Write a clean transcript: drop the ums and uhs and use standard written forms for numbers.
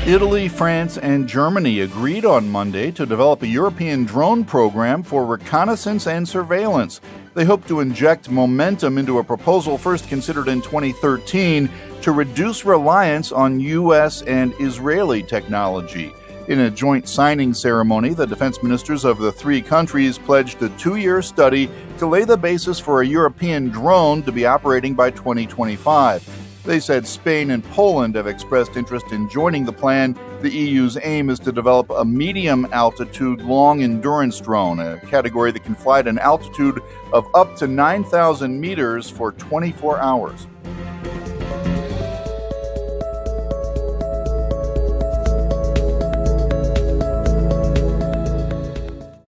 Italy, France, and Germany agreed on Monday to develop a European drone program for reconnaissance and surveillance. They hope to inject momentum into a proposal first considered in 2013 to reduce reliance on U.S. and Israeli technology. In a joint signing ceremony, the defense ministers of the three countries pledged a 2-year study to lay the basis for a European drone to be operating by 2025. They said Spain and Poland have expressed interest in joining the plan. The EU's aim is to develop a medium-altitude, long-endurance drone, a category that can fly at an altitude of up to 9,000 meters for 24 hours.